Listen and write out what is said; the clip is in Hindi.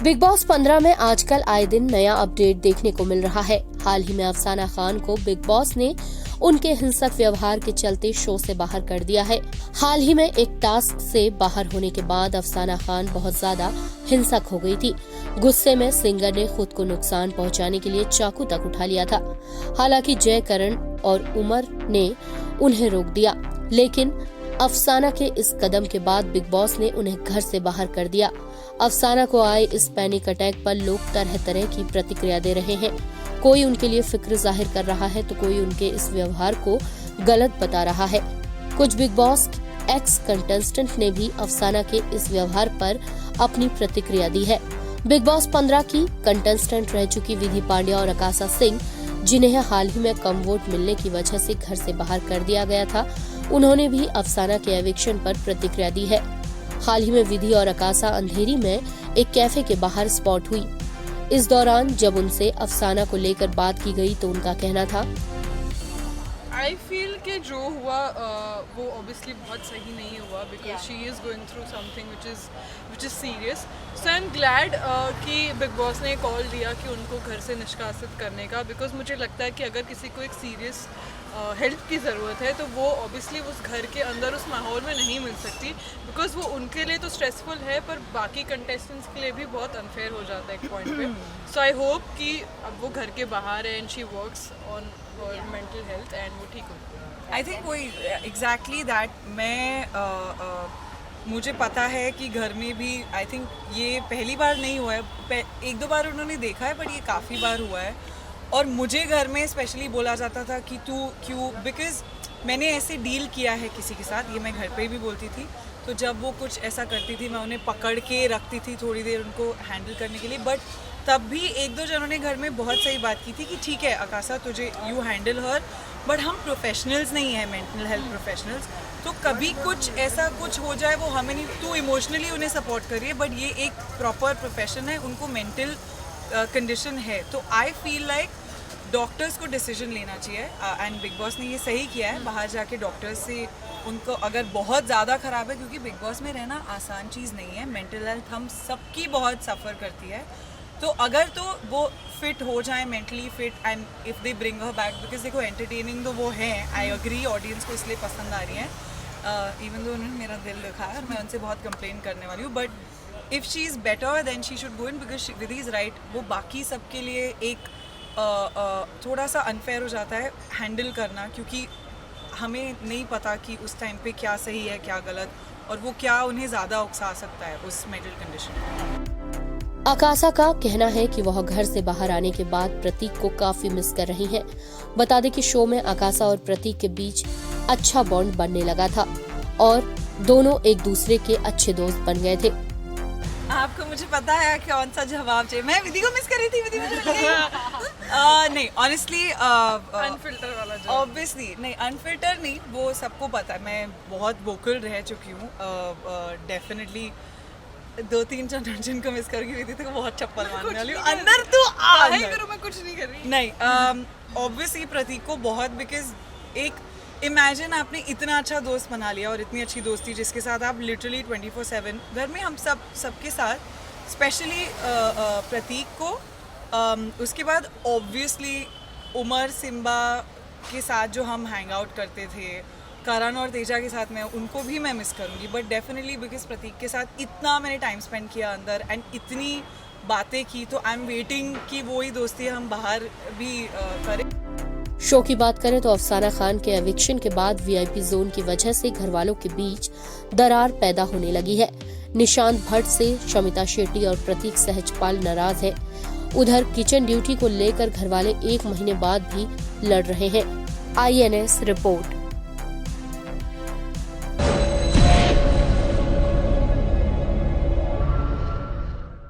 बिग बॉस 15 में आजकल आए दिन नया अपडेट देखने को मिल रहा है। हाल ही में अफसाना खान को बिग बॉस ने उनके हिंसक व्यवहार के चलते शो से बाहर कर दिया है। हाल ही में एक टास्क से बाहर होने के बाद अफसाना खान बहुत ज्यादा हिंसक हो गई थी। गुस्से में सिंगर ने खुद को नुकसान पहुंचाने के लिए चाकू तक उठा लिया था। हालांकि जय, करण और उमर ने उन्हें रोक दिया, लेकिन अफसाना के इस कदम के बाद बिग बॉस ने उन्हें घर से बाहर कर दिया। अफसाना को आए इस पैनिक अटैक पर लोग तरह तरह की प्रतिक्रिया दे रहे हैं। कोई उनके लिए फिक्र जाहिर कर रहा है तो कोई उनके इस व्यवहार को गलत बता रहा है। कुछ बिग बॉस एक्स कंटेस्टेंट ने भी अफसाना के इस व्यवहार पर अपनी प्रतिक्रिया दी है। बिग बॉस 15 की कंटेस्टेंट रह चुकी विधि पांड्या और आकाशा सिंह, जिन्हें हाल ही में कम वोट मिलने की वजह से घर से बाहर कर दिया गया था, उन्होंने भी अफसाना के एविक्शन पर प्रतिक्रिया दी है। हाल ही में विधि और आकाशा अंधेरी में एक कैफे के बाहर स्पॉट हुई। इस दौरान जब उनसे अफसाना को लेकर बात की गई तो उनका कहना था, आई फील कि जो हुआ वो ऑब्वियसली बहुत सही नहीं हुआ, because she is going through something which is serious. So I am glad कि बिग बॉस ने कॉल दिया कि उनको घर से निष्कासित करने का, बिकॉज मुझे लगता है कि अगर किसी को एक सीरियस हेल्प की ज़रूरत है तो वो ऑब्वियसली उस घर के अंदर उस माहौल में नहीं मिल सकती, बिकॉज वो उनके लिए तो स्ट्रेसफुल है पर बाकी कंटेस्टेंट्स के लिए भी बहुत अनफेयर हो जाता है एक पॉइंट पे। सो आई होप कि अब वो घर के बाहर है and she works on her mental health and वो ठीक हो। आई थिंक वही एग्जैक्टली दैट। मुझे पता है कि घर में भी आई थिंक ये पहली बार नहीं हुआ है, एक दो बार उन्होंने देखा है, बट ये काफ़ी बार हुआ है। और मुझे घर में स्पेशली बोला जाता था कि तू क्यों, बिकॉज मैंने ऐसे डील किया है किसी के साथ, ये मैं घर पे भी बोलती थी। तो जब वो कुछ ऐसा करती थी मैं उन्हें पकड़ के रखती थी थोड़ी देर उनको हैंडल करने के लिए, बट तब भी एक दो जनों ने घर में बहुत सही बात की थी कि ठीक है आकाशा, तुझे यू हैंडल हर, बट हम प्रोफेशनल्स नहीं हैं, मेंटल हेल्थ प्रोफेशनल्स। तो कभी कुछ ऐसा कुछ हो जाए वो हमें नहीं, तू इमोशनली उन्हें सपोर्ट करिए, बट ये एक प्रॉपर प्रोफेशन है, उनको मेंटल कंडीशन है। तो आई फील लाइक डॉक्टर्स को डिसीजन लेना चाहिए एंड बिग बॉस ने ये सही किया है, बाहर जाके डॉक्टर्स से उनको अगर बहुत ज़्यादा ख़राब है, क्योंकि बिग बॉस में रहना आसान चीज़ नहीं है, मेंटल हेल्थ हम सबकी बहुत सफ़र करती है। तो अगर तो वो फिट हो जाए, mentally fit, and if they bring her back, because देखो एंटरटेनिंग तो वो है, आई अग्री, ऑडियंस को इसलिए पसंद आ रही है, इवन दो उन्होंने मेरा दिल दुखा है और मैं उनसे बहुत कंप्लेन करने वाली हूँ, but if she is better than she should go in, because Vidhi is right. वो बाकी सबके लिए एक थोड़ा सा अनफेयर हो जाता है हैंडल करना, क्योंकि हमें नहीं पता कि उस टाइम पे क्या सही है क्या गलत, और वो क्या उन्हें ज़्यादा उकसा सकता है उस मेंटल कंडीशन में। आकाशा का कहना है कि वह घर से बाहर आने के बाद प्रतीक को काफी मिस कर रही हैं। बता दें कि शो में आकाशा और प्रतीक के बीच अच्छा बॉन्ड बनने लगा था और दोनों एक दूसरे के अच्छे दोस्त बन गए थे। आपको मुझे पता है कौन सा जवाब चाहिए। मैं विधि को मिस कर रही थी, विधि मुझे मिल गई। नहीं ऑनेस्टली अनफिल्टर वाला जवाब। ऑब्वियसली नहीं, अनफिल्टर नहीं, वो सबको पता है, मैं बहुत वोकल रह चुकी हूँ। डेफिनेटली दो तीन जनों जिनको मिस करके विधि तो बहुत चप्पल मारने वाली हूँ। अंदर तू आ, मैं कुछ नहीं कर रही। नहीं, ऑब्वियसली प्रतीक को बहुत, बिकॉज एक इमेजिन आपने इतना अच्छा दोस्त बना लिया और इतनी अच्छी दोस्ती जिसके साथ आप लिटरली 24/7 घर में, हम सबके साथ, स्पेशली प्रतीक को, उसके बाद ऑब्वियसली उमर, सिम्बा के साथ जो हम हैंग आउट करते थे, करण और तेजा के साथ, मैं उनको भी मैं मिस करूँगी, बट डेफिनेटली बिकॉज प्रतीक के साथ इतना मैंने टाइम स्पेंड किया अंदर एंड इतनी बातें की, तो आई एम वेटिंग कि वही दोस्ती हम बाहर भी करें। शो की बात करें तो अफसाना खान के एविक्शन के बाद वीआईपी जोन की वजह से घर वालों के बीच दरार पैदा होने लगी है। निशांत भट्ट से शमिता शेट्टी और प्रतीक सहजपाल नाराज है। उधर किचन ड्यूटी को लेकर घरवाले 1 महीने बाद भी लड़ रहे हैं। INS report.